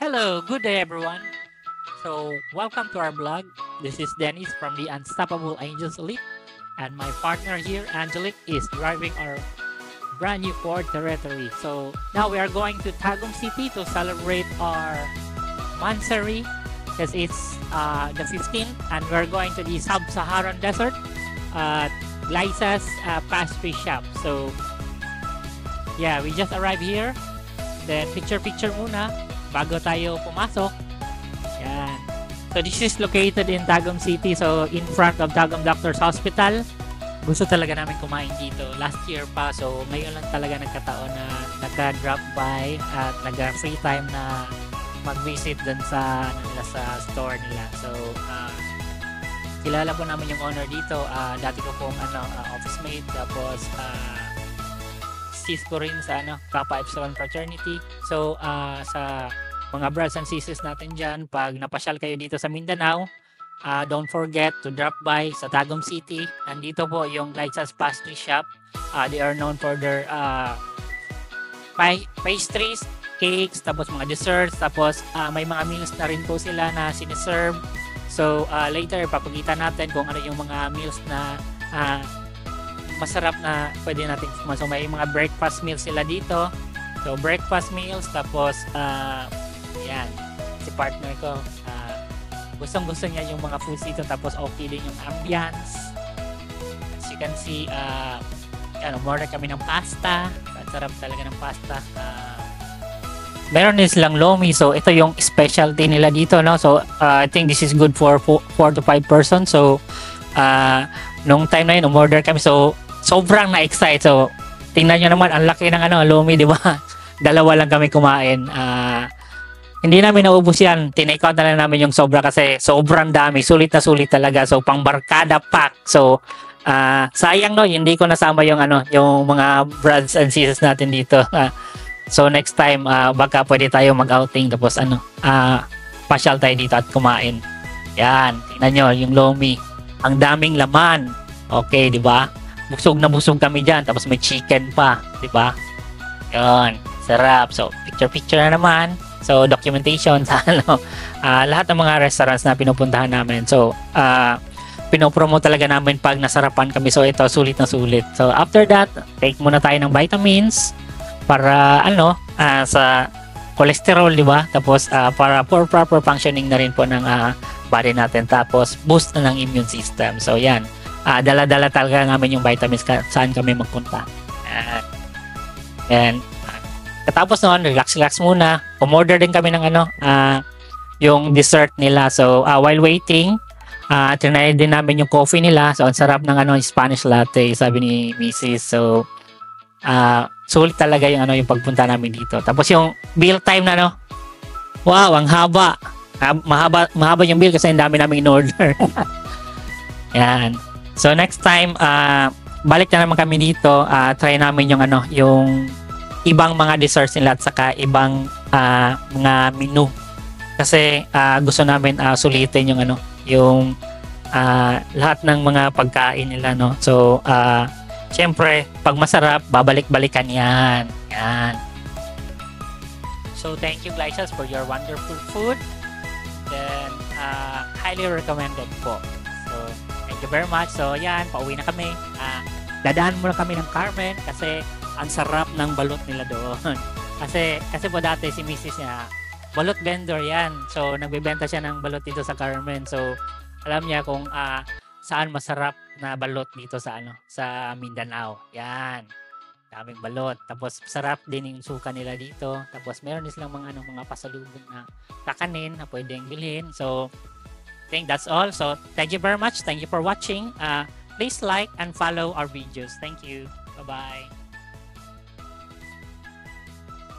Hello, good day everyone. So, welcome to our blog. This is Dennis from the Unstoppable Angels Elite, and my partner here, Angelique, is driving our brand new Ford Territory. So, now we are going to Tagum City to celebrate our Mansari because it's the 15th, and we're going to the Sub-Saharan Desert, Liza's pastry shop. So, yeah, we just arrived here. Then, picture muna bago tayo pumasok. Yan. So this is located in Tagum City. So in front of Tagum Doctors Hospital. Gusto talaga namin kumain dito. Last year pa. So ngayon lang talaga nagkataon na nagka-drop by at nagka-free time na mag-visit dun sa, sa store nila. So kilala po namin yung owner dito. Dati ko pong office mate. Tapos sis ko rin sa Kappa Epsilon Fraternity. So sa mga brothers and sisters natin dyan, pag napasyal kayo dito sa Mindanao, don't forget to drop by sa Tagum City. Nandito po yung Liza's Pastry Shop. They are known for their pastries, cakes, tapos mga desserts, tapos may mga meals na rin po sila na siniserve. So later papakita natin kung ano yung mga meals na masarap na pwede natin. So may mga breakfast meals sila dito. So breakfast meals, tapos yan, si partner ko gustong-gusto niya yung mga foods dito, tapos okay din yung ambience. As you can see, order kami ng pasta. Ang sarap talaga ng pasta. Meron din silang lomi, so ito yung specialty nila dito, no? So I think this is good for 4 to 5 persons. So nung time na yun, umorder kami, so sobrang na-excite. So tingnan nyo naman, ang laki ng lomi, di ba? Dalawa lang kami kumain. Hindi namin naubos yan. Tinake out na lang namin yung sobra kasi sobrang dami. Sulit na sulit talaga. So, pang barkada pack. So, sayang no, hindi ko nasama yung yung mga brothers and sisters natin dito. So, next time, baka pwede tayo mag-outing. Tapos, pasyal tayo dito at kumain. Yan. Tingnan nyo, yung lomi. Ang daming laman. Okay, di ba? Busog na busog kami dyan. Tapos, may chicken pa. Di ba? Yan. Sarap. So, picture na naman. So, documentation sa lahat ng mga restaurants na pinupuntahan namin. So, pinopromote talaga namin pag nasarapan kami. So, ito, sulit na sulit. So, after that, take muna tayo ng vitamins para, sa cholesterol, di ba? Tapos, para for proper functioning na rin po ng body natin. Tapos, boost na ng immune system. So, yan. Dala-dala talaga namin yung vitamins saan kami magpunta. And, katapos noon, relax muna. Umorder din kami ng yung dessert nila. So, while waiting, trinay din namin yung coffee nila. So, ang sarap ng Spanish latte, sabi ni Mrs. So, sulit talaga yung yung pagpunta namin dito. Tapos yung bill time na wow, ang haba. Mahaba yung bill kasi ang dami namin in-order. Yan. So, next time, balik na naman kami dito. Try namin yung yung ibang mga desserts nila at saka ibang mga menu kasi gusto namin sulitin yung yung lahat ng mga pagkain nila, no. So syempre pag masarap babalik-balikan yan. So thank you Liza's for your wonderful food. Then highly recommended po. So thank you very much. So yan, pauwi na kami. Dadaan muna kami ng Carmen kasi ang sarap ng balot nila doon. kasi po dati si Mrs. niya, balot vendor yan. So, nagbebenta siya ng balot dito sa Carmen. So, alam niya kung saan masarap na balot dito sa sa Mindanao. Yan. Daming balot. Tapos, sarap din yung suka nila dito. Tapos, meron din silang mga pasalubong na kakanin na pwedeng bilhin. So, I think that's all. So, thank you very much. Thank you for watching. Please like and follow our videos. Thank you. Bye-bye.